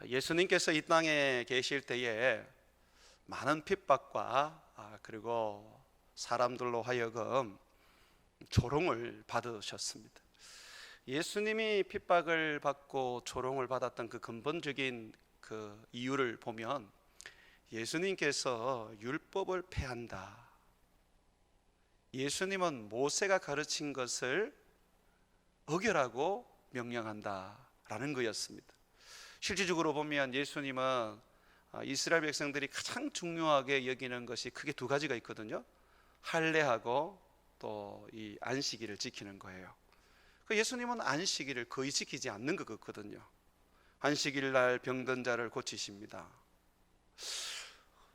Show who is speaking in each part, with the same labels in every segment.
Speaker 1: 예수님께서 이 땅에 계실 때에 많은 핍박과 그리고 사람들로 하여금 조롱을 받으셨습니다. 예수님이 핍박을 받고 조롱을 받았던 그 근본적인 그 이유를 보면 예수님께서 율법을 폐한다. 예수님은 모세가 가르친 것을 어겨라고 명령한다라는 거였습니다. 실질적으로 보면 예수님은 이스라엘 백성들이 가장 중요하게 여기는 것이 크게 두 가지가 있거든요. 할례하고 또 이 안식일을 지키는 거예요. 예수님은 안식일을 거의 지키지 않는 것 같거든요. 안식일 날 병든 자를 고치십니다.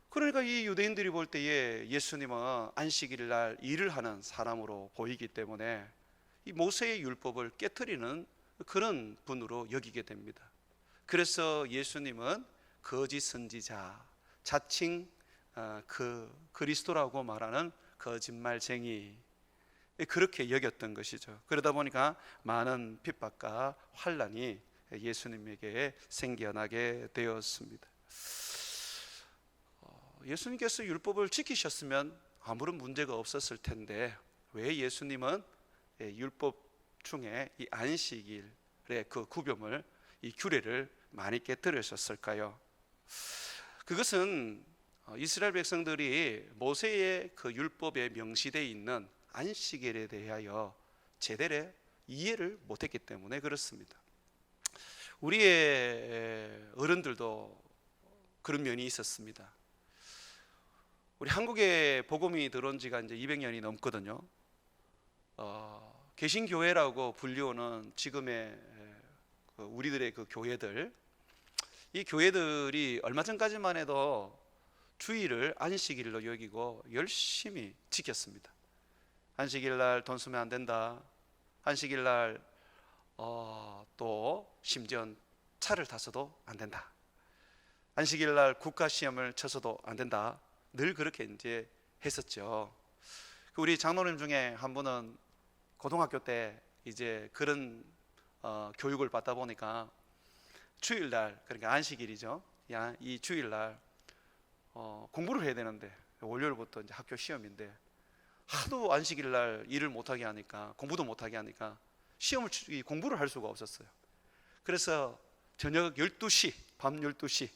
Speaker 1: 그러니까 이 유대인들이 볼 때에 예수님은 안식일 날 일을 하는 사람으로 보이기 때문에 이 모세의 율법을 깨트리는 그런 분으로 여기게 됩니다. 그래서 예수님은 거짓 선지자, 자칭 그 그리스도라고 말하는 거짓말쟁이, 그렇게 여겼던 것이죠. 그러다 보니까 많은 핍박과 환난이 예수님에게 생겨나게 되었습니다. 예수님께서 율법을 지키셨으면 아무런 문제가 없었을 텐데 왜 예수님은 율법 중에 이 안식일의 그 구별을, 이 규례를 많이 깨뜨리셨을까요? 그것은 이스라엘 백성들이 모세의 그 율법에 명시되어 있는 안식일에 대하여 제대로 이해를 못했기 때문에 그렇습니다. 우리의 어른들도 그런 면이 있었습니다. 우리 한국에 복음이 들어온 지가 이제 200년이 넘거든요. 개신교회라고 불리우는 지금의 우리들의 그 교회들, 이 교회들이 얼마 전까지만 해도 주일을 안식일로 여기고 열심히 지켰습니다. 안식일 날 돈 쓰면 안 된다. 안식일 날 또 심지어 차를 타서도 안 된다. 안식일 날 국가 시험을 쳐서도 안 된다. 늘 그렇게 이제 했었죠. 우리 장로님 중에 한 분은 고등학교 때 이제 그런 교육을 받다 보니까 주일날, 그러니까 안식일이죠. 이 주일날 공부를 해야 되는데 월요일부터 이제 학교 시험인데 하도 안식일날 일을 못하게 하니까, 공부도 못하게 하니까 공부를 할 수가 없었어요. 그래서 저녁 12시, 밤 12시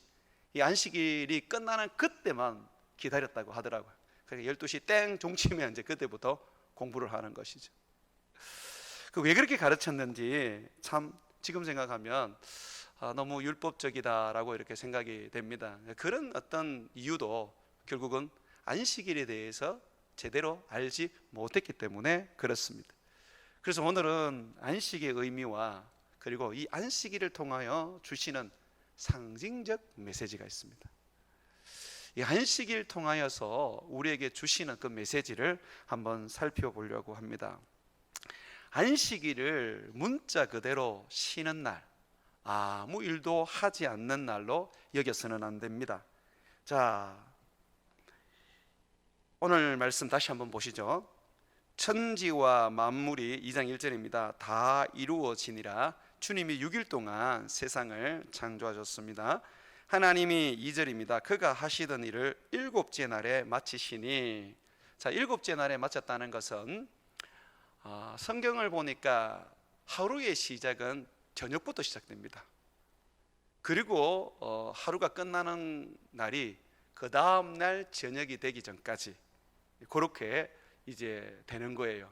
Speaker 1: 이 안식일이 끝나는 그때만 기다렸다고 하더라고요. 그러니까 12시 땡 종치면 이제 그때부터 공부를 하는 것이죠. 왜 그렇게 가르쳤는지 참 지금 생각하면 너무 율법적이다라고 이렇게 생각이 됩니다. 그런 어떤 이유도 결국은 안식일에 대해서 제대로 알지 못했기 때문에 그렇습니다. 그래서 오늘은 안식의 의미와 그리고 이 안식일을 통하여 주시는 상징적 메시지가 있습니다. 이 안식일 통하여서 우리에게 주시는 그 메시지를 한번 살펴보려고 합니다. 안식일을 문자 그대로 쉬는 날, 아무 일도 하지 않는 날로 여겨서는 안 됩니다. 자, 오늘 말씀 다시 한번 보시죠. 천지와 만물이 2장 1절입니다. 다 이루어지니라. 주님이 6일 동안 세상을 창조하셨습니다. 하나님이 2절입니다. 그가 하시던 일을 일곱째 날에 마치시니. 자, 일곱째 날에 마쳤다는 것은 성경을 보니까 하루의 시작은 저녁부터 시작됩니다. 그리고 하루가 끝나는 날이 그 다음 날 저녁이 되기 전까지 그렇게 이제 되는 거예요.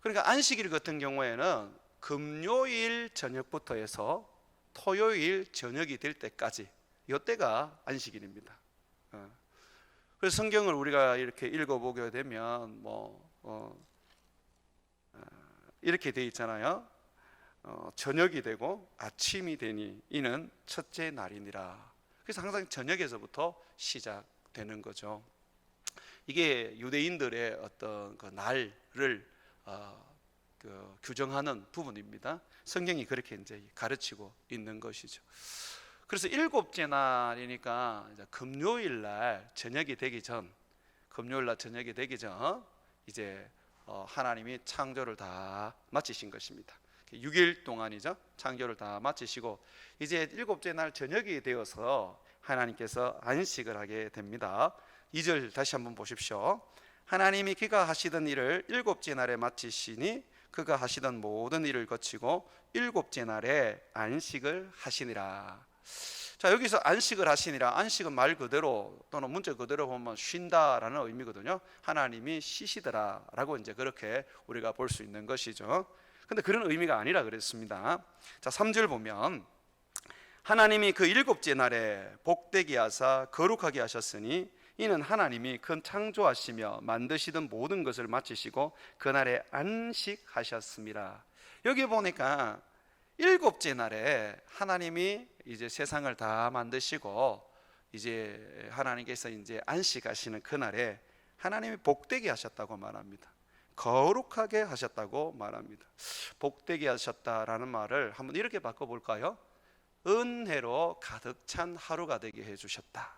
Speaker 1: 그러니까 안식일 같은 경우에는 금요일 저녁부터 해서 토요일 저녁이 될 때까지, 이때가 안식일입니다. 그래서 성경을 우리가 이렇게 읽어보게 되면 이렇게 돼 있잖아요. 저녁이 되고 아침이 되니 이는 첫째 날이니라. 그래서 항상 저녁에서부터 시작되는 거죠. 이게 유대인들의 어떤 그 날을 규정하는 부분입니다. 성경이 그렇게 이제 가르치고 있는 것이죠. 그래서 일곱째 날이니까 이제 금요일 날 저녁이 되기 전, 이제 하나님이 창조를 다 마치신 것입니다. 6일 동안이죠. 창조를 다 마치시고 이제 일곱째 날 저녁이 되어서 하나님께서 안식을 하게 됩니다. 2절 다시 한번 보십시오. 하나님이 그가 하시던 일을 일곱째 날에 마치시니 그가 하시던 모든 일을 거치고 일곱째 날에 안식을 하시니라. 자, 여기서 안식을 하시니라, 안식은 말 그대로 또는 문자 그대로 보면 쉰다라는 의미거든요. 하나님이 쉬시더라 라고 이제 그렇게 우리가 볼 수 있는 것이죠. 근데 그런 의미가 아니라 그랬습니다. 자, 3절 보면 하나님이 그 일곱째 날에 복되게 하사 거룩하게 하셨으니 이는 하나님이 그 창조하시며 만드시던 모든 것을 마치시고 그날에 안식하셨습니다. 여기 보니까 일곱째 날에 하나님이 이제 세상을 다 만드시고 이제 하나님께서 이제 안식하시는 그날에 하나님이 복되게 하셨다고 말합니다. 거룩하게 하셨다고 말합니다. 복되게 하셨다라는 말을 한번 이렇게 바꿔볼까요? 은혜로 가득 찬 하루가 되게 해주셨다.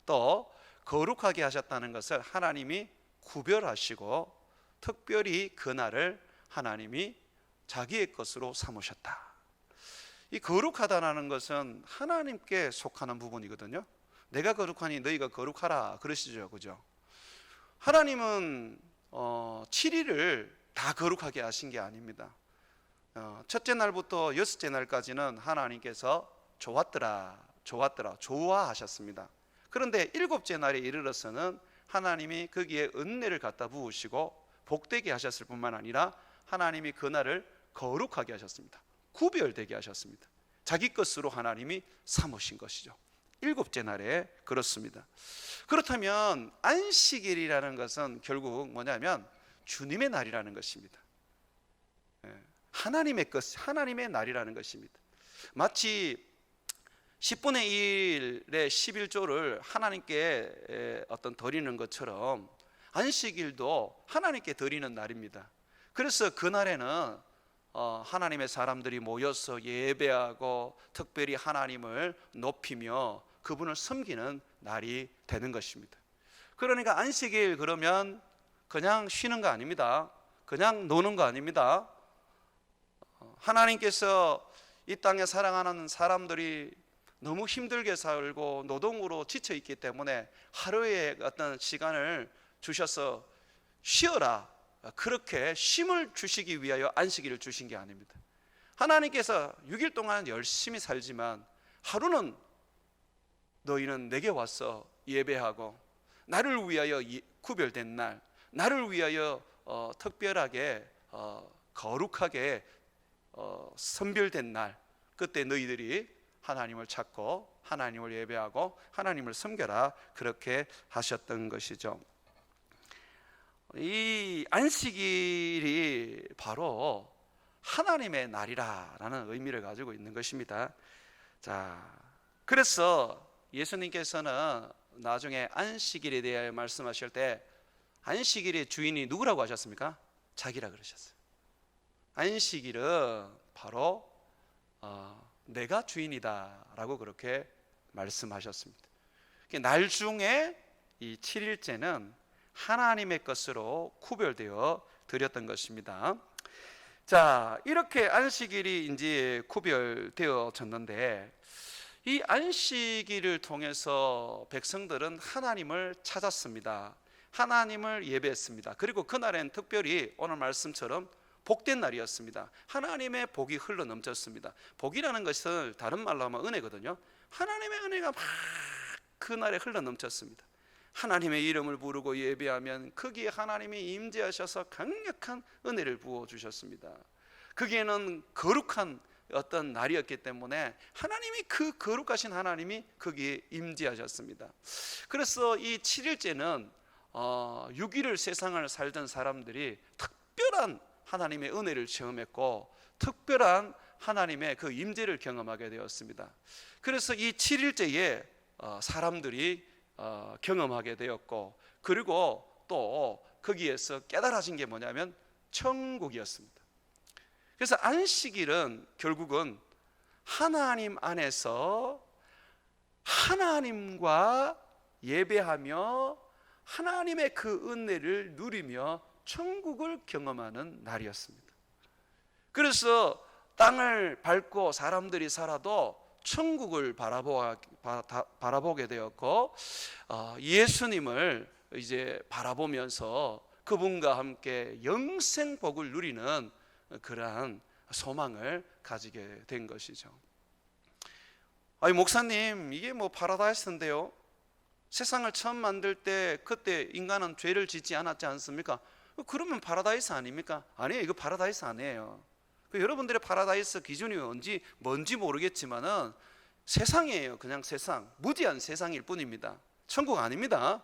Speaker 1: 또 거룩하게 하셨다는 것을 하나님이 구별하시고 특별히 그날을 하나님이 자기의 것으로 삼으셨다. 이 거룩하다는 것은 하나님께 속하는 부분이거든요. 내가 거룩하니 너희가 거룩하라 그러시죠, 그죠? 하나님은 7일을 다 거룩하게 하신 게 아닙니다. 첫째 날부터 여섯째 날까지는 하나님께서 좋았더라 좋아하셨습니다. 그런데 일곱째 날에 이르러서는 하나님이 거기에 은혜를 갖다 부으시고 복되게 하셨을 뿐만 아니라 하나님이 그날을 거룩하게 하셨습니다. 구별되게 하셨습니다. 자기 것으로 하나님이 삼으신 것이죠. 일곱째 날에 그렇습니다. 그렇다면 안식일이라는 것은 결국 뭐냐면 주님의 날이라는 것입니다. 하나님의 것, 하나님의 날이라는 것입니다. 마치 10분의 1의 11조를 하나님께 어떤 드리는 것처럼 안식일도 하나님께 드리는 날입니다. 그래서 그날에는 하나님의 사람들이 모여서 예배하고 특별히 하나님을 높이며 그분을 섬기는 날이 되는 것입니다. 그러니까 안식일 그러면 그냥 쉬는 거 아닙니다. 그냥 노는 거 아닙니다. 하나님께서 이 땅에 사랑하는 사람들이 너무 힘들게 살고 노동으로 지쳐 있기 때문에 하루의 어떤 시간을 주셔서 쉬어라, 그렇게 쉼을 주시기 위하여 안식일을 주신 게 아닙니다. 하나님께서 6일 동안 열심히 살지만 하루는 너희는 내게 와서 예배하고 나를 위하여 구별된 날, 나를 위하여 특별하게 거룩하게 선별된 날, 그때 너희들이 하나님을 찾고 하나님을 예배하고 하나님을 섬겨라, 그렇게 하셨던 것이죠. 이 안식일이 바로 하나님의 날이라는 의미를 가지고 있는 것입니다. 자, 그래서 예수님께서는 나중에 안식일에 대해 말씀하실 때 안식일의 주인이 누구라고 하셨습니까? 자기라 그러셨어요. 안식일은 바로 내가 주인이다 라고 그렇게 말씀하셨습니다. 날 중에 이 7일째는 하나님의 것으로 구별되어 드렸던 것입니다. 자, 이렇게 안식일이 이제 구별되어졌는데 이 안식일을 통해서 백성들은 하나님을 찾았습니다. 하나님을 예배했습니다. 그리고 그날엔 특별히 오늘 말씀처럼 복된 날이었습니다. 하나님의 복이 흘러 넘쳤습니다. 복이라는 것은 다른 말로 하면 은혜거든요. 하나님의 은혜가 막 그날에 흘러 넘쳤습니다. 하나님의 이름을 부르고 예배하면 거기에 하나님이 임재하셔서 강력한 은혜를 부어주셨습니다. 거기에는 거룩한 어떤 날이었기 때문에 하나님이 그 거룩하신 하나님이 거기에 임재하셨습니다. 그래서 이 7일째는 6일을 세상을 살던 사람들이 특별한 하나님의 은혜를 체험했고 특별한 하나님의 그 임재를 경험하게 되었습니다. 그래서 이 7일째에 사람들이 경험하게 되었고, 그리고 또 거기에서 깨달아진 게 뭐냐면 천국이었습니다. 그래서 안식일은 결국은 하나님 안에서 하나님과 예배하며 하나님의 그 은혜를 누리며 천국을 경험하는 날이었습니다. 그래서 땅을 밟고 사람들이 살아도 천국을 바라보게 되었고, 예수님을 이제 바라보면서 그분과 함께 영생 복을 누리는 그러한 소망을 가지게 된 것이죠. 아니 목사님, 이게 뭐 파라다이스인데요? 세상을 처음 만들 때 그때 인간은 죄를 짓지 않았지 않습니까? 그러면 파라다이스 아닙니까? 아니에요, 이거 파라다이스 아니에요. 여러분들의 파라다이스 기준이 뭔지 모르겠지만은 세상이에요. 그냥 세상, 무지한 세상일 뿐입니다. 천국 아닙니다.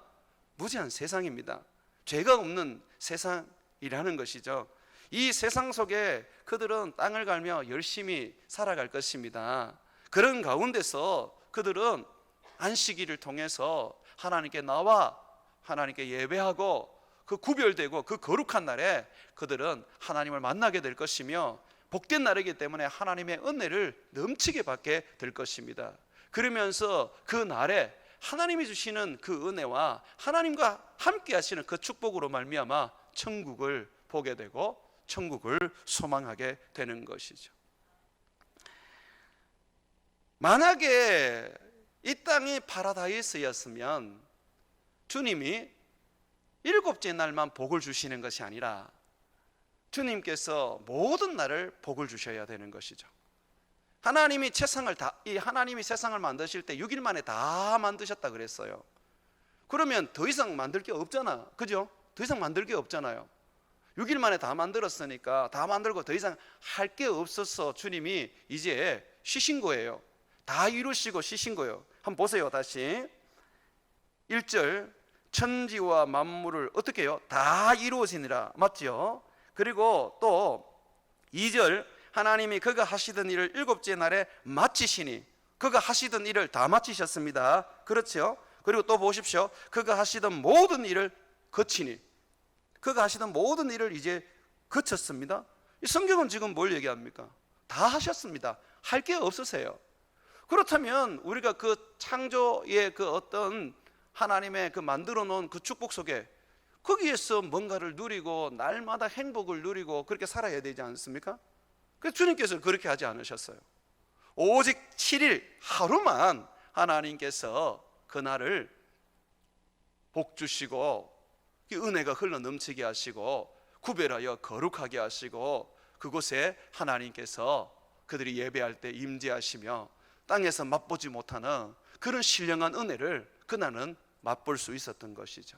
Speaker 1: 무지한 세상입니다. 죄가 없는 세상이라는 것이죠. 이 세상 속에 그들은 땅을 갈며 열심히 살아갈 것입니다. 그런 가운데서 그들은 안식일을 통해서 하나님께 나와 하나님께 예배하고 그 구별되고 그 거룩한 날에 그들은 하나님을 만나게 될 것이며, 복된 날이기 때문에 하나님의 은혜를 넘치게 받게 될 것입니다. 그러면서 그 날에 하나님이 주시는 그 은혜와 하나님과 함께 하시는 그 축복으로 말미암아 천국을 보게 되고 천국을 소망하게 되는 것이죠. 만약에 이 땅이 파라다이스였으면 주님이 일곱째 날만 복을 주시는 것이 아니라 주님께서 모든 날을 복을 주셔야 되는 것이죠. 하나님이 세상을 만드실 때 6일 만에 다 만드셨다 그랬어요. 그러면 더 이상 만들 게 없잖아, 그죠? 더 이상 만들 게 없잖아요. 6일 만에 다 만들었으니까, 다 만들고 더 이상 할 게 없어서 주님이 이제 쉬신 거예요. 다 이루시고 쉬신 거예요. 한번 보세요. 다시 1절, 천지와 만물을 어떻게 해요? 다 이루어지니라, 맞죠? 그리고 또 2절, 하나님이 그가 하시던 일을 일곱째 날에 마치시니, 그가 하시던 일을 다 마치셨습니다. 그렇죠? 그리고 또 보십시오. 그가 하시던 모든 일을 거치니, 그가 하시던 모든 일을 이제 거쳤습니다. 이 성경은 지금 뭘 얘기합니까? 다 하셨습니다. 할 게 없으세요. 그렇다면 우리가 그 창조의 그 어떤 하나님의 그 만들어 놓은 그 축복 속에 거기에서 뭔가를 누리고 날마다 행복을 누리고 그렇게 살아야 되지 않습니까? 그래서 주님께서 그렇게 하지 않으셨어요. 오직 7일 하루만 하나님께서 그날을 복 주시고 은혜가 흘러 넘치게 하시고 구별하여 거룩하게 하시고 그곳에 하나님께서 그들이 예배할 때 임재하시며 땅에서 맛보지 못하는 그런 신령한 은혜를 그날은 맛볼 수 있었던 것이죠.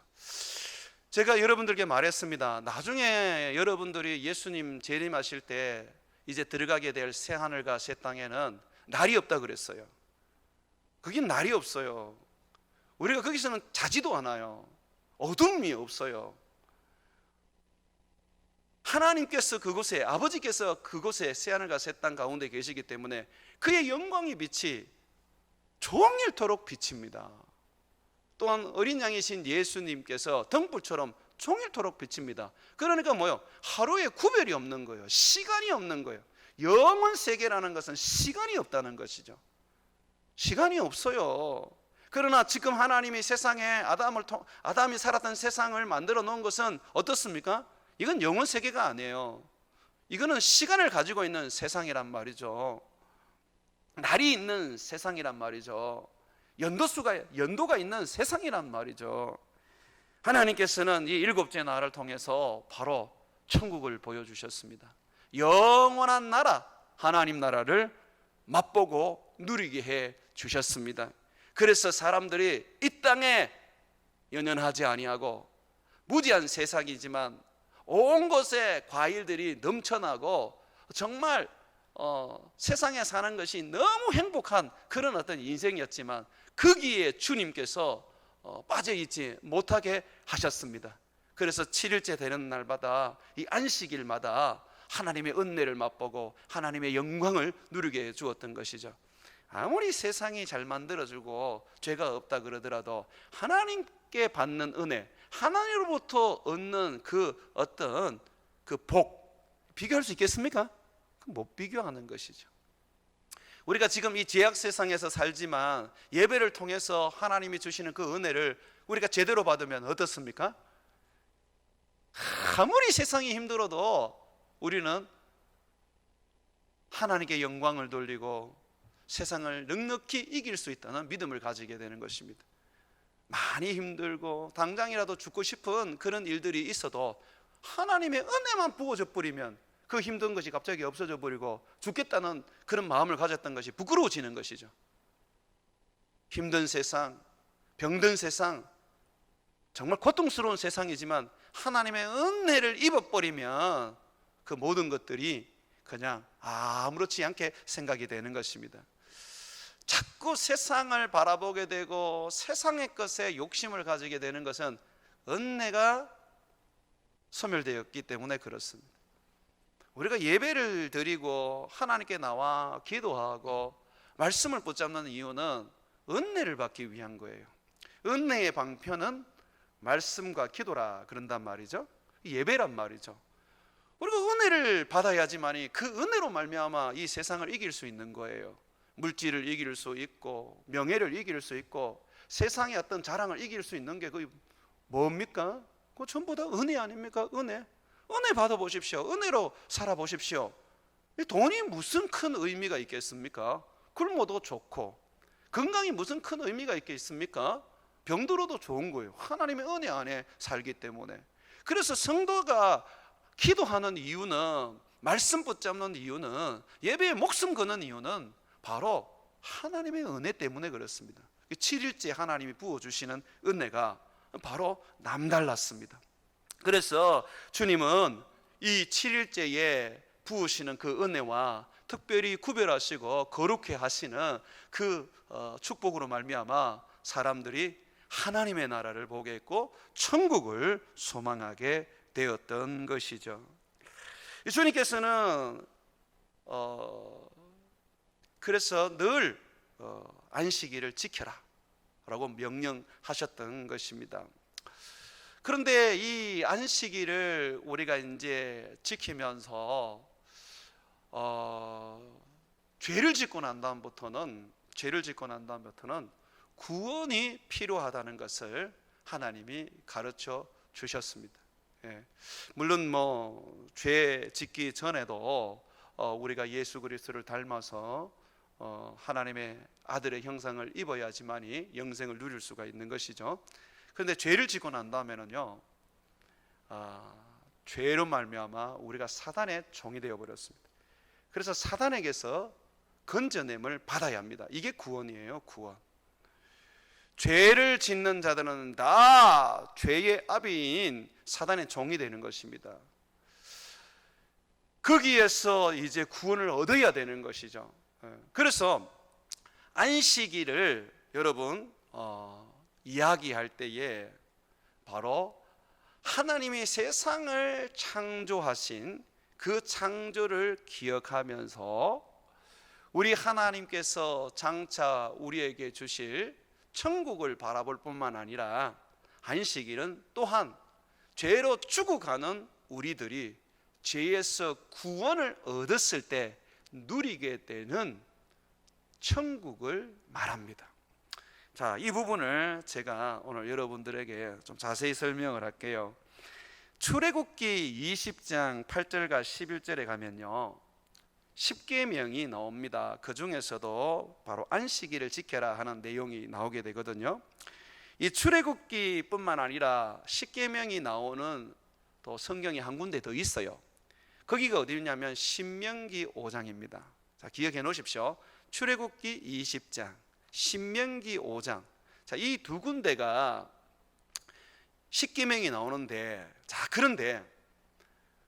Speaker 1: 제가 여러분들께 말했습니다. 나중에 여러분들이 예수님 재림하실 때 이제 들어가게 될 새 하늘과 새 땅에는 날이 없다 그랬어요. 거긴 날이 없어요. 우리가 거기서는 자지도 않아요. 어둠이 없어요. 하나님께서 그곳에, 아버지께서 그곳에 새 하늘과 새 땅 가운데 계시기 때문에 그의 영광의 빛이 종일토록 비칩니다. 또한 어린 양이신 예수님께서 등불처럼 종일토록 비칩니다. 그러니까 뭐요? 하루에 구별이 없는 거예요. 시간이 없는 거예요. 영원 세계라는 것은 시간이 없다는 것이죠. 시간이 없어요. 그러나 지금 하나님이 세상에 아담이 살았던 세상을 만들어 놓은 것은 어떻습니까? 이건 영원 세계가 아니에요. 이거는 시간을 가지고 있는 세상이란 말이죠. 날이 있는 세상이란 말이죠. 연도가 있는 세상이란 말이죠. 하나님께서는 이 일곱째 날을 통해서 바로 천국을 보여주셨습니다. 영원한 나라, 하나님 나라를 맛보고 누리게 해 주셨습니다. 그래서 사람들이 이 땅에 연연하지 아니하고 무지한 세상이지만 온 곳에 과일들이 넘쳐나고 정말 세상에 사는 것이 너무 행복한 그런 어떤 인생이었지만 거기에 주님께서 빠져있지 못하게 하셨습니다. 그래서 7일째 되는 날마다 이 안식일마다 하나님의 은혜를 맛보고 하나님의 영광을 누리게 해 주었던 것이죠. 아무리 세상이 잘 만들어지고 죄가 없다 그러더라도 하나님께 받는 은혜, 하나님으로부터 얻는 그 어떤 그 복, 비교할 수 있겠습니까? 못 비교하는 것이죠. 우리가 지금 이 죄악 세상에서 살지만 예배를 통해서 하나님이 주시는 그 은혜를 우리가 제대로 받으면 어떻습니까? 아무리 세상이 힘들어도 우리는 하나님께 영광을 돌리고 세상을 넉넉히 이길 수 있다는 믿음을 가지게 되는 것입니다. 많이 힘들고 당장이라도 죽고 싶은 그런 일들이 있어도 하나님의 은혜만 부어져 버리면 그 힘든 것이 갑자기 없어져 버리고 죽겠다는 그런 마음을 가졌던 것이 부끄러워지는 것이죠. 힘든 세상, 병든 세상, 정말 고통스러운 세상이지만 하나님의 은혜를 입어버리면 그 모든 것들이 그냥 아무렇지 않게 생각이 되는 것입니다. 자꾸 세상을 바라보게 되고 세상의 것에 욕심을 가지게 되는 것은 은혜가 소멸되었기 때문에 그렇습니다. 우리가 예배를 드리고 하나님께 나와 기도하고 말씀을 붙잡는 이유는 은혜를 받기 위한 거예요. 은혜의 방편은 말씀과 기도라 그런단 말이죠. 예배란 말이죠. 우리가 은혜를 받아야지만이 그 은혜로 말미암아 이 세상을 이길 수 있는 거예요. 물질을 이길 수 있고 명예를 이길 수 있고 세상의 어떤 자랑을 이길 수 있는 게 그게 뭡니까? 그거 전부 다 은혜 아닙니까? 은혜 받아보십시오. 은혜로 살아보십시오. 돈이 무슨 큰 의미가 있겠습니까? 굶어도 좋고 건강이 무슨 큰 의미가 있겠습니까? 병들어도 좋은 거예요. 하나님의 은혜 안에 살기 때문에. 그래서 성도가 기도하는 이유는, 말씀 붙잡는 이유는, 예배에 목숨 거는 이유는 바로 하나님의 은혜 때문에 그렇습니다. 7일째 하나님이 부어주시는 은혜가 바로 남달랐습니다. 그래서 주님은 이 7일째에 부으시는 그 은혜와 특별히 구별하시고 거룩해 하시는 그 축복으로 말미암아 사람들이 하나님의 나라를 보게 했고 천국을 소망하게 되었던 것이죠. 주님께서는 그래서 늘 안식일을 지켜라 라고 명령하셨던 것입니다. 그런데 이 안식일을 우리가 이제 지키면서 죄를 짓고 난 다음부터는 구원이 필요하다는 것을 하나님이 가르쳐 주셨습니다. 물론 죄 짓기 전에도 우리가 예수 그리스도를 닮아서 하나님의 아들의 형상을 입어야지만이 영생을 누릴 수가 있는 것이죠. 그런데 죄를 짓고 난 다음에는요, 죄로 말미암아 우리가 사단의 종이 되어 버렸습니다. 그래서 사단에게서 건져냄을 받아야 합니다. 이게 구원이에요, 구원. 죄를 짓는 자들은 다 죄의 아비인 사단의 종이 되는 것입니다. 거기에서 이제 구원을 얻어야 되는 것이죠. 그래서 안식일을 여러분 이야기할 때에 바로 하나님이 세상을 창조하신 그 창조를 기억하면서 우리 하나님께서 장차 우리에게 주실 천국을 바라볼 뿐만 아니라 안식일은 또한 죄로 죽어가는 우리들이 죄에서 구원을 얻었을 때 누리게 되는 천국을 말합니다. 자, 이 부분을 제가 오늘 여러분들에게 좀 자세히 설명을 할게요. 출애굽기 20장 8절과 11절에 가면요, 10계명이 나옵니다. 그 중에서도 바로 안식일을 지켜라 하는 내용이 나오게 되거든요. 이 출애굽기뿐만 아니라 10계명이 나오는 또 성경이 한 군데 더 있어요. 거기가 어디냐면 신명기 5장입니다. 자, 기억해 놓으십시오. 출애굽기 20장, 신명기 5장. 자, 이 두 군데가 10계명이 나오는데, 자, 그런데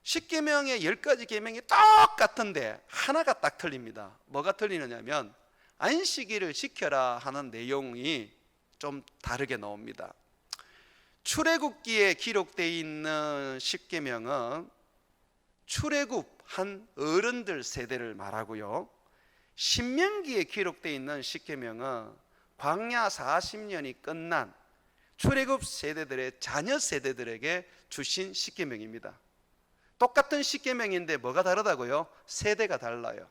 Speaker 1: 10계명의 10가지 계명이 똑같은데 하나가 딱 틀립니다. 뭐가 틀리느냐면 안식일을 지켜라 하는 내용이 좀 다르게 나옵니다. 출애굽기에 기록되어 있는 10계명은 출애굽한 어른들 세대를 말하고요, 신명기에 기록되어 있는 10계명은 광야 40년이 끝난 출애굽 세대들의 자녀 세대들에게 주신 10계명입니다. 똑같은 10계명인데 뭐가 다르다고요? 세대가 달라요.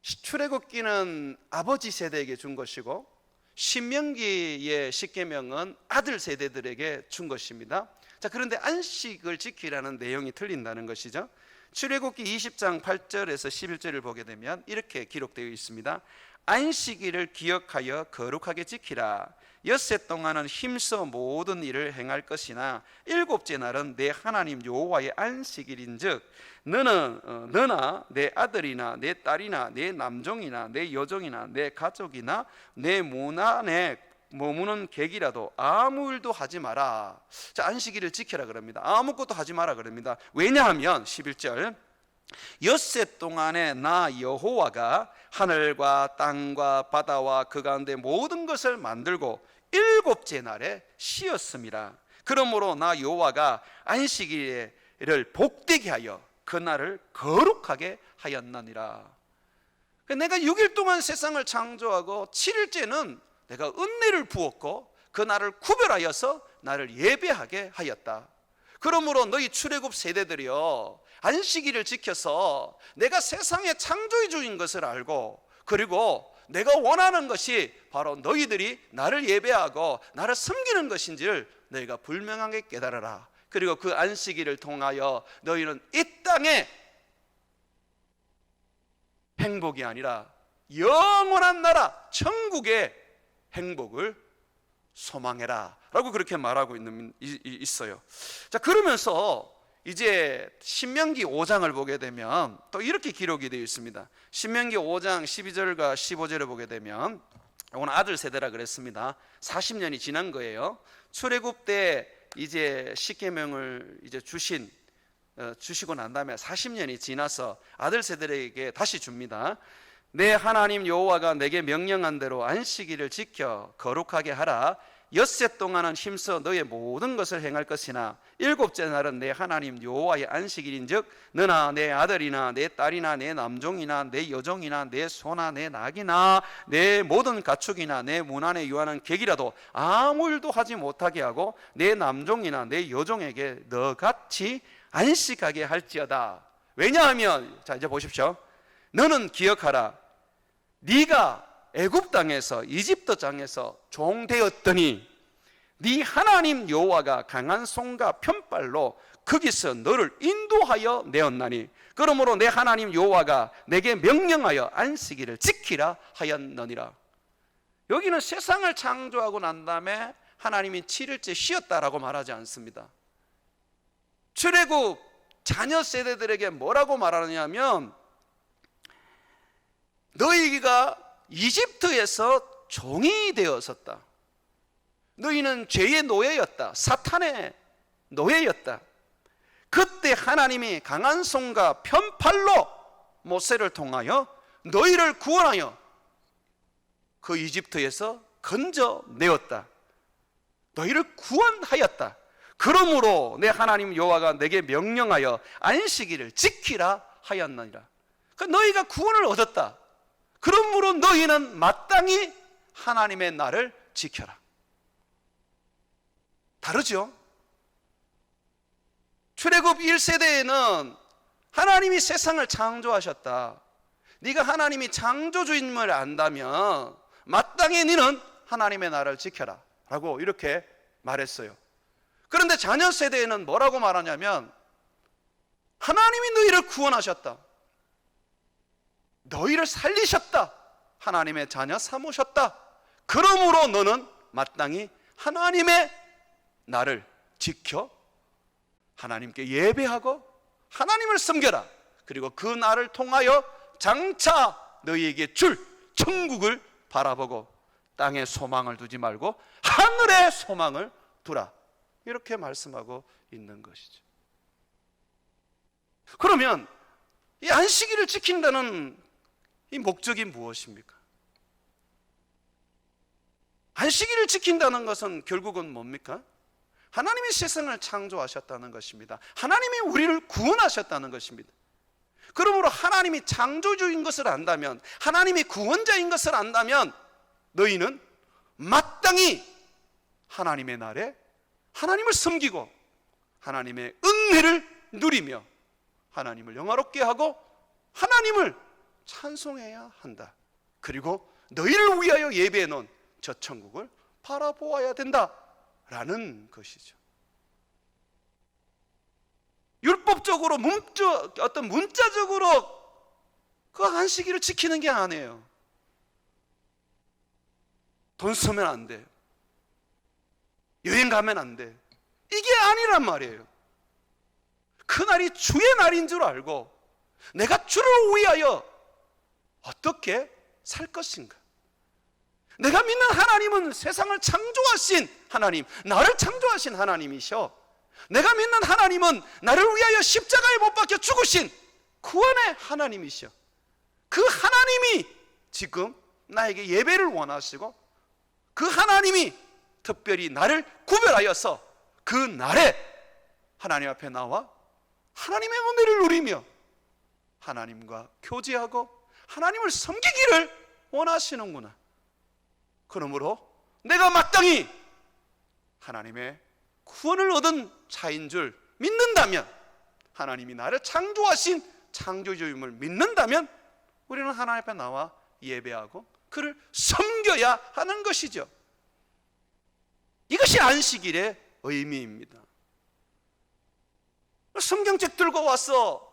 Speaker 1: 출애굽기는 아버지 세대에게 준 것이고 신명기의 10계명은 아들 세대들에게 준 것입니다. 자, 그런데 안식을 지키라는 내용이 틀린다는 것이죠. 출애굽기 20장 8절에서 11절을 보게 되면 이렇게 기록되어 있습니다. 안식일을 기억하여 거룩하게 지키라. 엿새 동안은 힘써 모든 일을 행할 것이나 일곱째 날은 내 하나님 여호와의 안식일인즉 너나 내 아들이나 내 딸이나 내 남종이나 내 여종이나 내 가족이나 내 문 안에 머무는 객이라도 아무 일도 하지 마라. 자, 안식일을 지켜라 그럽니다. 아무것도 하지 마라 그럽니다. 왜냐하면 11절 엿새 동안에 나 여호와가 하늘과 땅과 바다와 그 가운데 모든 것을 만들고 일곱째 날에 쉬었습니다. 그러므로 나 여호와가 안식일을 복되게 하여 그 날을 거룩하게 하였느니라. 내가 6일 동안 세상을 창조하고 7일째는 내가 은혜를 부었고 그 날을 구별하여서 나를 예배하게 하였다. 그러므로 너희 출애굽 세대들이여 안식일을 지켜서 내가 세상의 창조주인 것을 알고, 그리고 내가 원하는 것이 바로 너희들이 나를 예배하고 나를 섬기는 것인지를 너희가 분명하게 깨달아라. 그리고 그 안식일을 통하여 너희는 이 땅에 행복이 아니라 영원한 나라 천국의 행복을 소망해라 라고 그렇게 말하고 있어요. 자, 그러면서 이제 신명기 5장을 보게 되면 또 이렇게 기록이 되어 있습니다. 신명기 5장 12절과 15절을 보게 되면, 이건 아들 세대라 그랬습니다. 40년이 지난 거예요. 출애굽 때 이제 십계명을 이제 주시고 난 다음에 40년이 지나서 아들 세대에게 다시 줍니다. 내 하나님 여호와가 내게 명령한 대로 안식일을 지켜 거룩하게 하라. 엿새 동안은 힘써 너의 모든 것을 행할 것이나 일곱째 날은 내 하나님 여호와의 안식일인즉 너나 내 아들이나 내 딸이나 내 남종이나 내 여종이나 내 소나 내 낙이나 내 모든 가축이나 내 문 안에 유하는 객이라도 아무 일도 하지 못하게 하고 내 남종이나 내 여종에게 너같이 안식하게 할지어다. 왜냐하면, 자 이제 보십시오. 너는 기억하라. 네가 애굽 땅에서 이집트 땅에서 종되었더니 네 하나님 여호와가 강한 손과 편발로 거기서 너를 인도하여 내었나니 그러므로 내 하나님 여호와가 내게 명령하여 안식일을 지키라 하였느니라. 여기는 세상을 창조하고 난 다음에 하나님이 7일째 쉬었다라고 말하지 않습니다. 출애굽 자녀 세대들에게 뭐라고 말하느냐면, 너희가 이집트에서 종이 되었었다. 너희는 죄의 노예였다. 사탄의 노예였다. 그때 하나님이 강한 손과 편팔로 모세를 통하여 너희를 구원하여 그 이집트에서 건져내었다. 너희를 구원하였다. 그러므로 내 하나님 여호와가 내게 명령하여 안식일을 지키라 하였느니라. 그러니까 너희가 구원을 얻었다. 그러므로 너희는 마땅히 하나님의 날을 지켜라. 다르죠? 출애굽 1세대에는 하나님이 세상을 창조하셨다. 네가 하나님이 창조주임을 안다면 마땅히 너는 하나님의 날을 지켜라 라고 이렇게 말했어요. 그런데 자녀 세대에는 뭐라고 말하냐면, 하나님이 너희를 구원하셨다. 너희를 살리셨다. 하나님의 자녀 삼으셨다. 그러므로 너는 마땅히 하나님의 날을 지켜 하나님께 예배하고 하나님을 섬겨라. 그리고 그 날을 통하여 장차 너희에게 줄 천국을 바라보고 땅에 소망을 두지 말고 하늘에 소망을 두라. 이렇게 말씀하고 있는 것이죠. 그러면 이 안식일을 지킨다는 이 목적이 무엇입니까? 안식일을 지킨다는 것은 결국은 뭡니까? 하나님이 세상을 창조하셨다는 것입니다. 하나님이 우리를 구원하셨다는 것입니다. 그러므로 하나님이 창조주인 것을 안다면, 하나님이 구원자인 것을 안다면 너희는 마땅히 하나님의 날에 하나님을 섬기고 하나님의 은혜를 누리며 하나님을 영화롭게 하고 하나님을 찬송해야 한다. 그리고 너희를 위하여 예배해 놓은 저 천국을 바라보아야 된다라는 것이죠. 율법적으로 어떤 문자적으로 그 안식일을 지키는 게 아니에요. 돈 쓰면 안 돼, 여행 가면 안 돼, 이게 아니란 말이에요. 그날이 주의 날인 줄 알고 내가 주를 위하여 어떻게 살 것인가. 내가 믿는 하나님은 세상을 창조하신 하나님, 나를 창조하신 하나님이셔. 내가 믿는 하나님은 나를 위하여 십자가에 못 박혀 죽으신 구원의 하나님이셔. 그 하나님이 지금 나에게 예배를 원하시고, 그 하나님이 특별히 나를 구별하여서 그 날에 하나님 앞에 나와 하나님의 은혜를 누리며 하나님과 교제하고 하나님을 섬기기를 원하시는구나. 그러므로 내가 마땅히 하나님의 구원을 얻은 자인 줄 믿는다면, 하나님이 나를 창조하신 창조주임을 믿는다면 우리는 하나님 앞에 나와 예배하고 그를 섬겨야 하는 것이죠. 이것이 안식일의 의미입니다. 성경책 들고 와서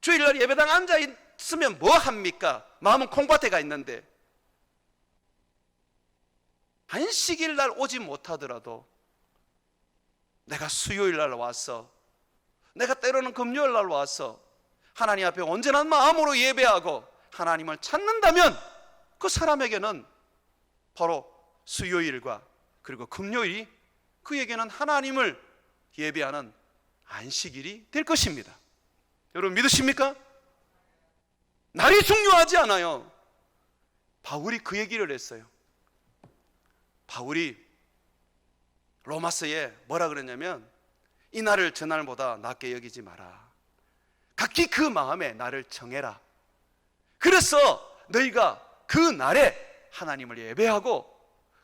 Speaker 1: 주일날 예배당 앉아 있으면 뭐 합니까? 마음은 콩밭에 가 있는데. 안식일 날 오지 못하더라도 내가 수요일 날 와서, 내가 때로는 금요일 날 와서 하나님 앞에 온전한 마음으로 예배하고 하나님을 찾는다면 그 사람에게는 바로 수요일과 그리고 금요일이 그에게는 하나님을 예배하는 안식일이 될 것입니다. 여러분 믿으십니까? 날이 중요하지 않아요. 바울이 그 얘기를 했어요. 바울이 로마서에 뭐라 그랬냐면, 이 날을 저 날보다 낮게 여기지 마라. 각기 그 마음에 날을 정해라. 그래서 너희가 그 날에 하나님을 예배하고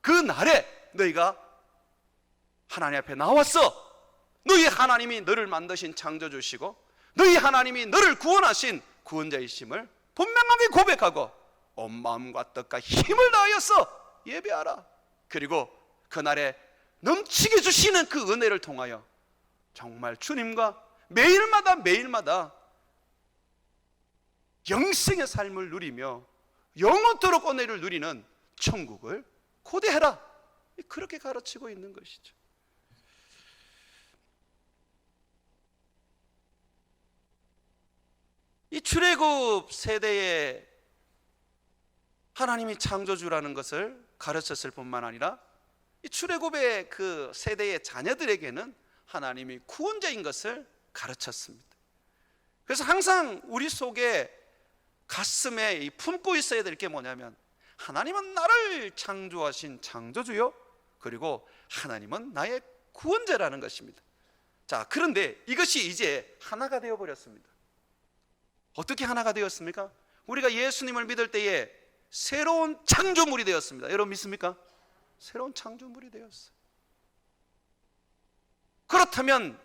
Speaker 1: 그 날에 너희가 하나님 앞에 나와서 너희 하나님이 너를 만드신 창조주시고 너희 하나님이 너를 구원하신 구원자이심을 분명하게 고백하고 온 마음과 뜻과 힘을 다하여서 예배하라. 그리고 그날에 넘치게 주시는 그 은혜를 통하여 정말 주님과 매일마다 영생의 삶을 누리며 영원토록 은혜를 누리는 천국을 고대해라. 그렇게 가르치고 있는 것이죠. 이 출애굽 세대에 하나님이 창조주라는 것을 가르쳤을 뿐만 아니라 이 출애굽의 그 세대의 자녀들에게는 하나님이 구원자인 것을 가르쳤습니다. 그래서 항상 우리 속에 가슴에 품고 있어야 될 게 뭐냐면, 하나님은 나를 창조하신 창조주요, 그리고 하나님은 나의 구원자라는 것입니다. 자, 그런데 이것이 이제 하나가 되어버렸습니다. 어떻게 하나가 되었습니까? 우리가 예수님을 믿을 때에 새로운 창조물이 되었습니다. 여러분 믿습니까? 새로운 창조물이 되었어요. 그렇다면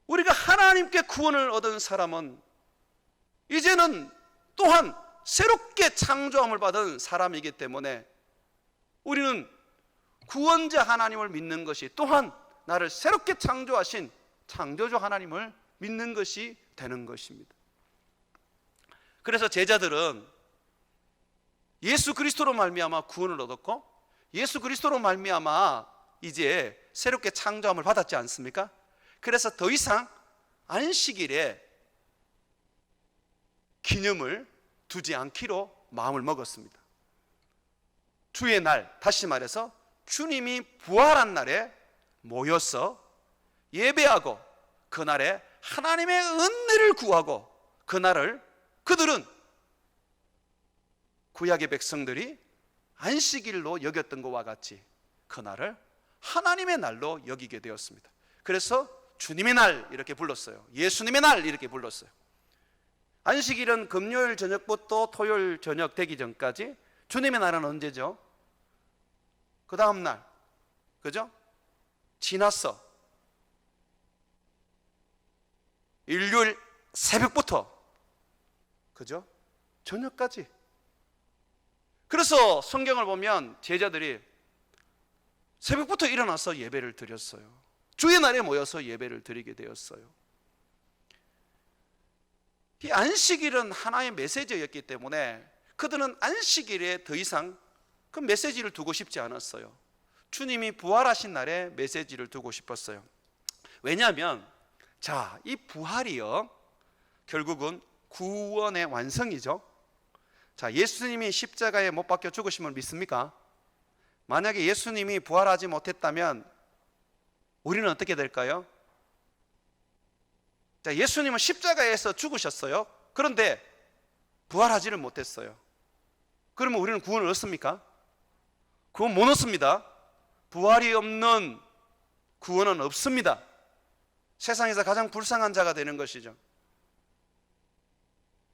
Speaker 1: 우리가 하나님께 구원을 얻은 사람은 이제는 또한 새롭게 창조함을 받은 사람이기 때문에 우리는 구원자 하나님을 믿는 것이 또한 나를 새롭게 창조하신 창조주 하나님을 믿는 것이 되는 것입니다. 그래서 제자들은 예수 그리스도로 말미암아 구원을 얻었고 예수 그리스도로 말미암아 이제 새롭게 창조함을 받았지 않습니까? 그래서 더 이상 안식일에 기념을 두지 않기로 마음을 먹었습니다. 주의 날, 다시 말해서 주님이 부활한 날에 모여서 예배하고 그날에 하나님의 은혜를 구하고 그날을 그들은 구약의 백성들이 안식일로 여겼던 것과 같이 그날을 하나님의 날로 여기게 되었습니다. 그래서 주님의 날 이렇게 불렀어요. 예수님의 날 이렇게 불렀어요. 안식일은 금요일 저녁부터 토요일 저녁 되기 전까지, 주님의 날은 언제죠? 그 다음 날, 그죠? 지났어. 일요일 새벽부터, 그죠? 저녁까지. 그래서 성경을 보면 제자들이 새벽부터 일어나서 예배를 드렸어요. 주의 날에 모여서 예배를 드리게 되었어요. 이 안식일은 하나의 메시지였기 때문에 그들은 안식일에 더 이상 그 메시지를 두고 싶지 않았어요. 주님이 부활하신 날에 메시지를 두고 싶었어요. 왜냐하면 이 부활이요, 결국은 구원의 완성이죠. 예수님이 십자가에 못 박혀 죽으심을 믿습니까? 만약에 예수님이 부활하지 못했다면 우리는 어떻게 될까요? 예수님은 십자가에서 죽으셨어요. 그런데 부활하지를 못했어요. 그러면 우리는 구원을 얻습니까? 구원 못 얻습니다. 부활이 없는 구원은 없습니다. 세상에서 가장 불쌍한 자가 되는 것이죠.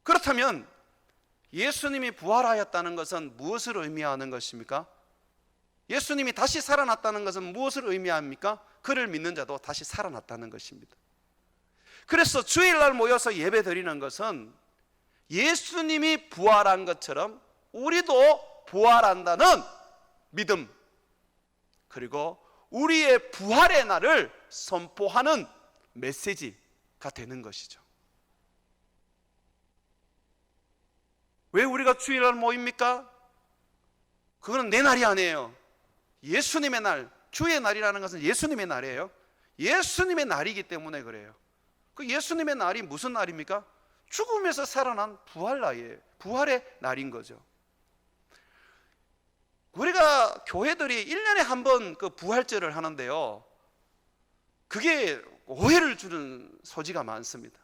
Speaker 1: 그렇다면 예수님이 부활하였다는 것은 무엇을 의미하는 것입니까? 예수님이 다시 살아났다는 것은 무엇을 의미합니까? 그를 믿는 자도 다시 살아났다는 것입니다. 그래서 주일날 모여서 예배 드리는 것은 예수님이 부활한 것처럼 우리도 부활한다는 믿음, 그리고 우리의 부활의 날을 선포하는 메시지가 되는 것이죠. 왜 우리가 주일날 모입니까? 그거는 내 날이 아니에요. 예수님의 날, 주의 날이라는 것은 예수님의 날이에요. 예수님의 날이기 때문에 그래요. 그 예수님의 날이 무슨 날입니까? 죽음에서 살아난 부활 날이에요. 부활의 날인 거죠. 우리가 교회들이 1년에 한 번 그 부활절을 하는데요, 그게 오해를 주는 소지가 많습니다.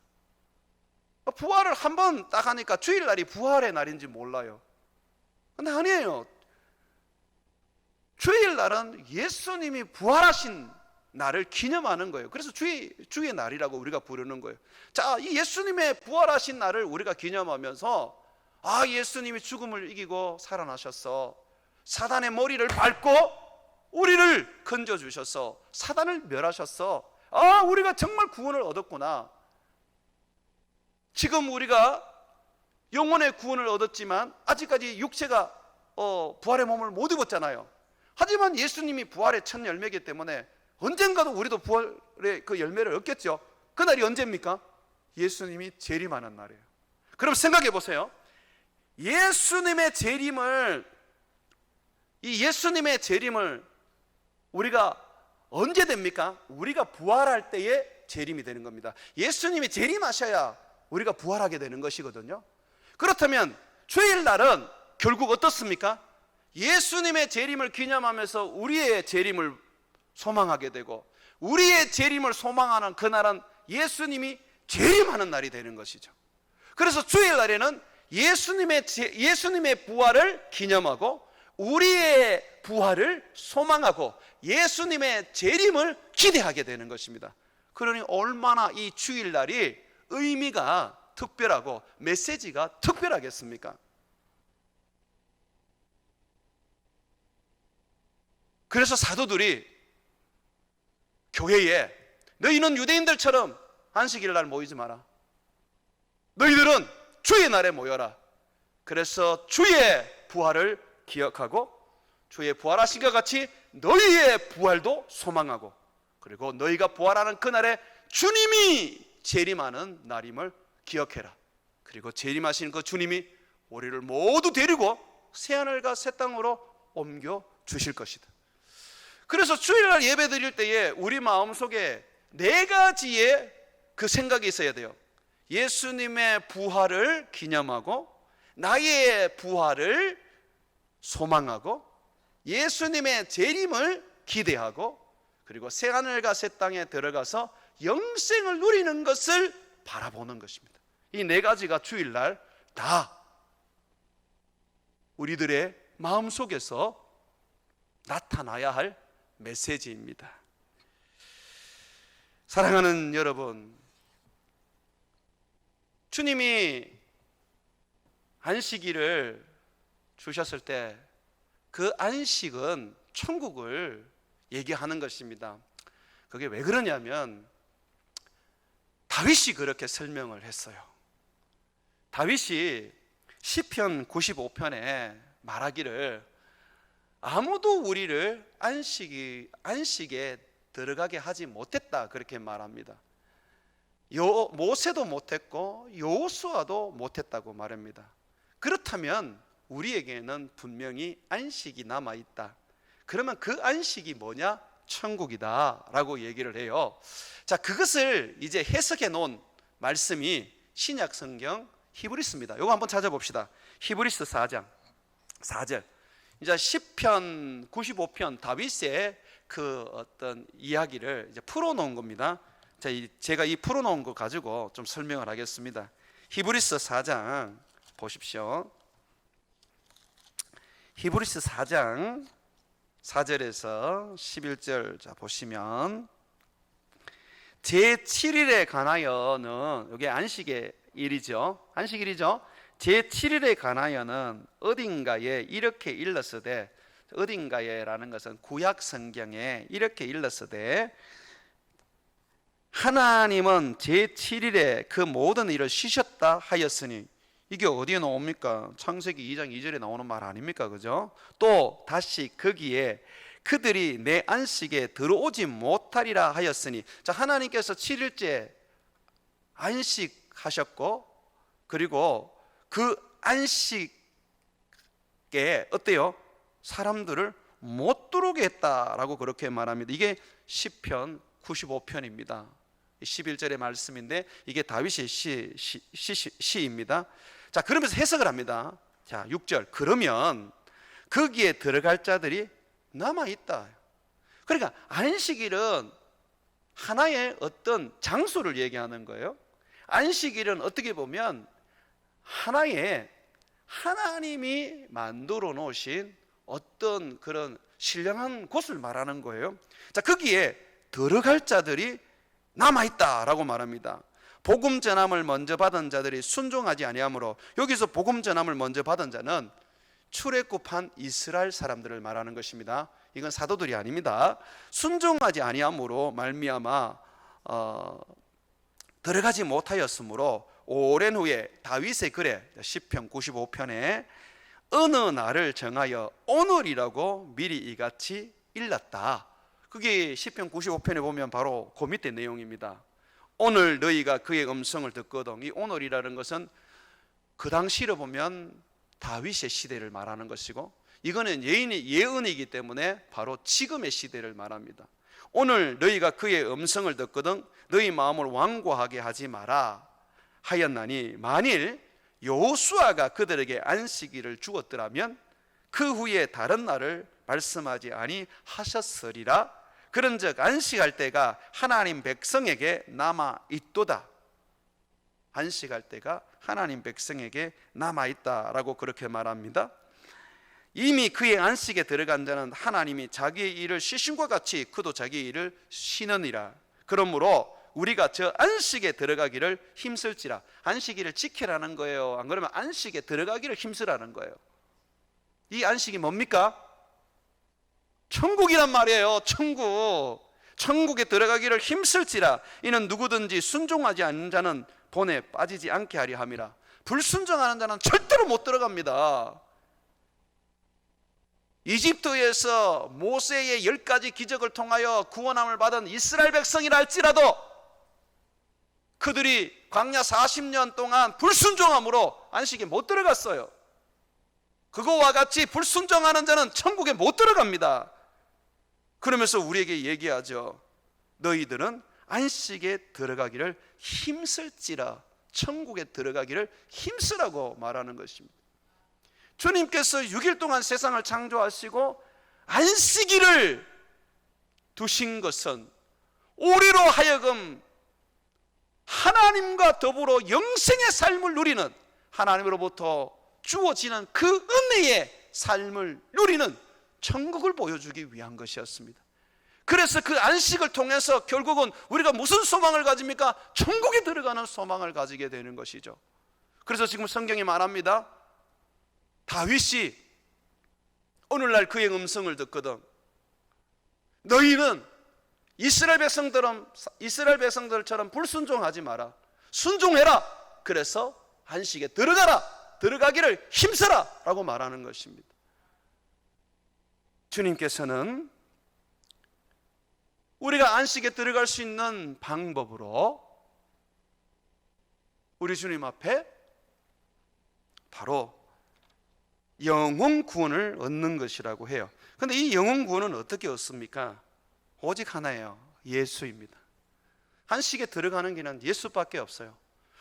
Speaker 1: 부활을 한 번 딱 하니까 주일날이 부활의 날인지 몰라요. 근데 아니에요. 주일날은 예수님이 부활하신 날을 기념하는 거예요. 그래서 주의 날이라고 우리가 부르는 거예요. 이 예수님의 부활하신 날을 우리가 기념하면서 예수님이 죽음을 이기고 살아나셨어, 사단의 머리를 밟고 우리를 건져주셨어, 사단을 멸하셨어, 우리가 정말 구원을 얻었구나. 지금 우리가 영혼의 구원을 얻었지만 아직까지 육체가 부활의 몸을 못 입었잖아요. 하지만 예수님이 부활의 첫 열매이기 때문에 언젠가도 우리도 부활의 그 열매를 얻겠죠. 그날이 언제입니까? 예수님이 재림하는 날이에요. 그럼 생각해 보세요. 예수님의 재림을 우리가 언제 됩니까? 우리가 부활할 때에 재림이 되는 겁니다. 예수님이 재림하셔야 우리가 부활하게 되는 것이거든요. 그렇다면 주일날은 결국 어떻습니까? 예수님의 재림을 기념하면서 우리의 재림을 소망하게 되고, 우리의 재림을 소망하는 그날은 예수님이 재림하는 날이 되는 것이죠. 그래서 주일날에는 예수님의 부활을 기념하고 우리의 부활을 소망하고 예수님의 재림을 기대하게 되는 것입니다. 그러니 얼마나 이 주일날이 의미가 특별하고 메시지가 특별하겠습니까? 그래서 사도들이 교회에 너희는 유대인들처럼 안식일 날 모이지 마라, 너희들은 주의 날에 모여라. 그래서 주의 부활을 기억하고 주의 부활하신 것 같이 너희의 부활도 소망하고, 그리고 너희가 부활하는 그날에 주님이 재림하는 날임을 기억해라. 그리고 재림하신 그 주님이 우리를 모두 데리고 새하늘과 새 땅으로 옮겨 주실 것이다. 그래서 주일날 예배 드릴 때에 우리 마음속에 4가지의 그 생각이 있어야 돼요. 예수님의 부활을 기념하고, 나의 부활을 소망하고, 예수님의 재림을 기대하고, 그리고 새하늘과 새 땅에 들어가서 영생을 누리는 것을 바라보는 것입니다. 이 4가지가 주일날 다 우리들의 마음속에서 나타나야 할 메시지입니다. 사랑하는 여러분, 주님이 안식일을 주셨을 때 그 안식은 천국을 얘기하는 것입니다. 그게 왜 그러냐면 다윗이 그렇게 설명을 했어요. 다윗이 시편 95편에 말하기를 아무도 우리를 안식에 들어가게 하지 못했다, 그렇게 말합니다. 모세도 못했고 여호수아도 못했다고 말합니다. 그렇다면 우리에게는 분명히 안식이 남아있다. 그러면 그 안식이 뭐냐? 천국이다 라고 얘기를 해요. 자, 그것을 이제 해석해 놓은 말씀이 신약 성경 히브리스입니다. 이거 한번 찾아봅시다. 히브리스 4장 4절. 이제 시편 95편 다윗의 그 어떤 이야기를 이제 풀어놓은 겁니다. 자, 제가 이 풀어놓은 거 가지고 좀 설명을 하겠습니다. 히브리스 4장 보십시오. 히브리스 4장 4절에서 11절 자 보시면 제7일에 관하여는, 이게 안식의 일이죠. 안식일이죠. 제7일에 관하여는 어딘가에 이렇게 일렀으되, 어딘가에라는 것은 구약 성경에 이렇게 일렀으되, 하나님은 제7일에 그 모든 일을 쉬셨다 하였으니, 이게 어디에 나옵니까? 창세기 2장 2절에 나오는 말 아닙니까? 그죠? 또 다시 거기에 그들이 내 안식에 들어오지 못하리라 하였으니, 자, 하나님께서 7일째 안식하셨고, 그리고 그 안식에 어때요? 사람들을 못 들어오게 했다라고 그렇게 말합니다. 이게 시편 95편입니다 11절의 말씀인데, 이게 다윗의 시입니다. 자, 그러면서 해석을 합니다. 자, 6절. 그러면 거기에 들어갈 자들이 남아있다. 그러니까 안식일은 하나의 어떤 장소를 얘기하는 거예요. 안식일은 어떻게 보면 하나의 하나님이 만들어 놓으신 어떤 그런 신령한 곳을 말하는 거예요. 자, 거기에 들어갈 자들이 남아있다라고 말합니다. 복음 전함을 먼저 받은 자들이 순종하지 아니하므로, 여기서 복음 전함을 먼저 받은 자는 출애굽한 이스라엘 사람들을 말하는 것입니다. 이건 사도들이 아닙니다. 순종하지 아니하므로 말미암아 들어가지 못하였으므로 오랜 후에 다윗의 글에 시편 95편에 어느 날을 정하여 오늘이라고 미리 이같이 일렀다. 그게 시편 95편에 보면 바로 그 밑에 내용입니다. 오늘 너희가 그의 음성을 듣거든. 이 오늘이라는 것은 그 당시로 보면 다윗의 시대를 말하는 것이고, 이거는 예언이기 때문에 바로 지금의 시대를 말합니다. 오늘 너희가 그의 음성을 듣거든 너희 마음을 완고하게 하지 마라 하였나니, 만일 여호수아가 그들에게 안식일을 주었더라면 그 후에 다른 날을 말씀하지 아니하셨으리라. 그런즉 안식할 때가 하나님 백성에게 남아 있도다. 안식할 때가 하나님 백성에게 남아 있다라고 그렇게 말합니다. 이미 그의 안식에 들어간 자는 하나님이 자기의 일을 쉬심과 같이 그도 자기의 일을 쉬느니라. 그러므로 우리가 저 안식에 들어가기를 힘쓸지라. 안식일을 지키라는 거예요. 안 그러면 안식에 들어가기를 힘쓰라는 거예요. 이 안식이 뭡니까? 천국이란 말이에요. 천국에 들어가기를 힘쓸지라. 이는 누구든지 순종하지 않는 자는 본에 빠지지 않게 하려 함이라. 불순종하는 자는 절대로 못 들어갑니다. 이집트에서 모세의 10가지 기적을 통하여 구원함을 받은 이스라엘 백성이라 할지라도 그들이 광야 40년 동안 불순종함으로 안식에 못 들어갔어요. 그거와 같이 불순종하는 자는 천국에 못 들어갑니다. 그러면서 우리에게 얘기하죠. 너희들은 안식에 들어가기를 힘쓸지라. 천국에 들어가기를 힘쓰라고 말하는 것입니다. 주님께서 6일 동안 세상을 창조하시고 안식일을 두신 것은 우리로 하여금 하나님과 더불어 영생의 삶을 누리는, 하나님으로부터 주어지는 그 은혜의 삶을 누리는 천국을 보여주기 위한 것이었습니다. 그래서 그 안식을 통해서 결국은 우리가 무슨 소망을 가집니까? 천국에 들어가는 소망을 가지게 되는 것이죠. 그래서 지금 성경이 말합니다. 다윗이 오늘날 그의 음성을 듣거든 너희는 이스라엘 백성들처럼 불순종하지 마라. 순종해라. 그래서 안식에 들어가기를 힘써라 라고 말하는 것입니다. 주님께서는 우리가 안식에 들어갈 수 있는 방법으로 우리 주님 앞에 바로 영혼 구원을 얻는 것이라고 해요. 그런데 이 영혼 구원은 어떻게 얻습니까? 오직 하나예요. 예수입니다. 안식에 들어가는 길은 예수밖에 없어요.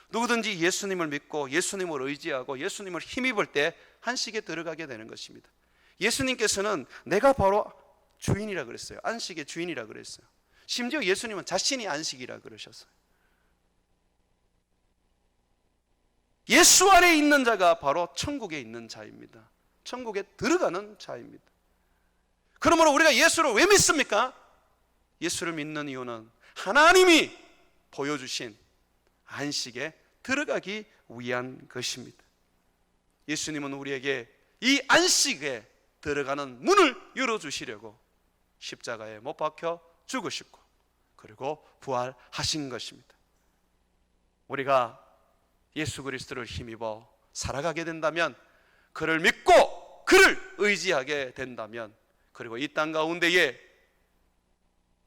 Speaker 1: 누구든지 예수님을 믿고 예수님을 의지하고 예수님을 힘입을 때 안식에 들어가게 되는 것입니다. 예수님께서는 내가 바로 주인이라 그랬어요. 안식의 주인이라 그랬어요. 심지어 예수님은 자신이 안식이라 그러셨어요. 예수 안에 있는 자가 바로 천국에 있는 자입니다. 천국에 들어가는 자입니다. 그러므로 우리가 예수를 왜 믿습니까? 예수를 믿는 이유는 하나님이 보여주신 안식에 들어가기 위한 것입니다. 예수님은 우리에게 이 안식에 들어가는 문을 열어주시려고 십자가에 못 박혀 죽으시고 그리고 부활하신 것입니다. 우리가 예수 그리스도를 힘입어 살아가게 된다면, 그를 믿고 그를 의지하게 된다면, 그리고 이 땅 가운데에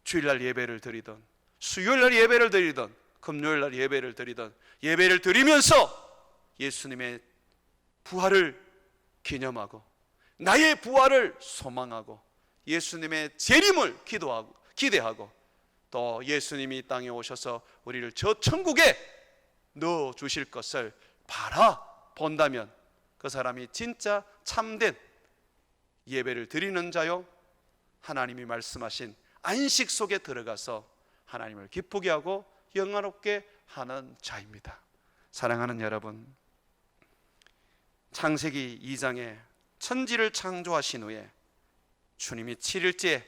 Speaker 1: 주일날 예배를 드리던 수요일날 예배를 드리던 금요일날 예배를 드리던 예배를 드리면서 예수님의 부활을 기념하고 나의 부활을 소망하고 예수님의 재림을 기대하고 또 예수님이 이 땅에 오셔서 우리를 저 천국에 넣어 주실 것을 바라본다면 그 사람이 진짜 참된 예배를 드리는 자요, 하나님이 말씀하신 안식 속에 들어가서 하나님을 기쁘게 하고 영화롭게 하는 자입니다. 사랑하는 여러분, 창세기 2장에 천지를 창조하신 후에 주님이 7일째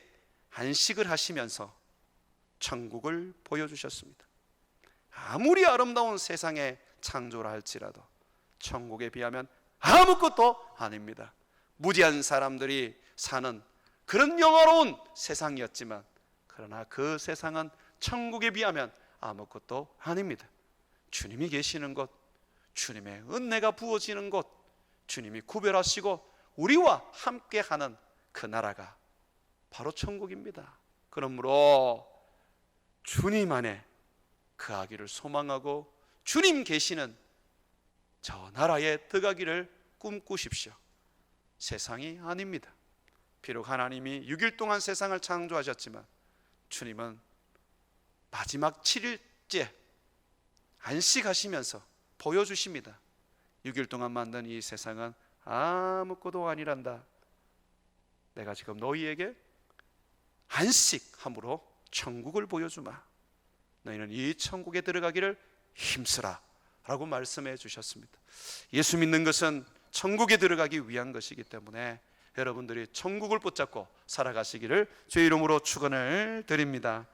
Speaker 1: 안식을 하시면서 천국을 보여주셨습니다. 아무리 아름다운 세상의 창조라 할지라도 천국에 비하면 아무것도 아닙니다. 무지한 사람들이 사는 그런 영화로운 세상이었지만, 그러나 그 세상은 천국에 비하면 아무것도 아닙니다. 주님이 계시는 곳, 주님의 은혜가 부어지는 곳, 주님이 구별하시고 우리와 함께하는 그 나라가 바로 천국입니다. 그러므로 주님 안에 거하기를 소망하고 주님 계시는 저 나라에 들어가기를 꿈꾸십시오. 세상이 아닙니다. 비록 하나님이 6일 동안 세상을 창조하셨지만 주님은 마지막 7일째 안식하시면서 보여주십니다. 6일 동안 만든 이 세상은 아무것도 아니란다. 내가 지금 너희에게 안식함으로 천국을 보여주마. 너희는 이 천국에 들어가기를 힘쓰라 라고 말씀해 주셨습니다. 예수 믿는 것은 천국에 들어가기 위한 것이기 때문에 여러분들이 천국을 붙잡고 살아가시기를 주의 이름으로 축원을 드립니다.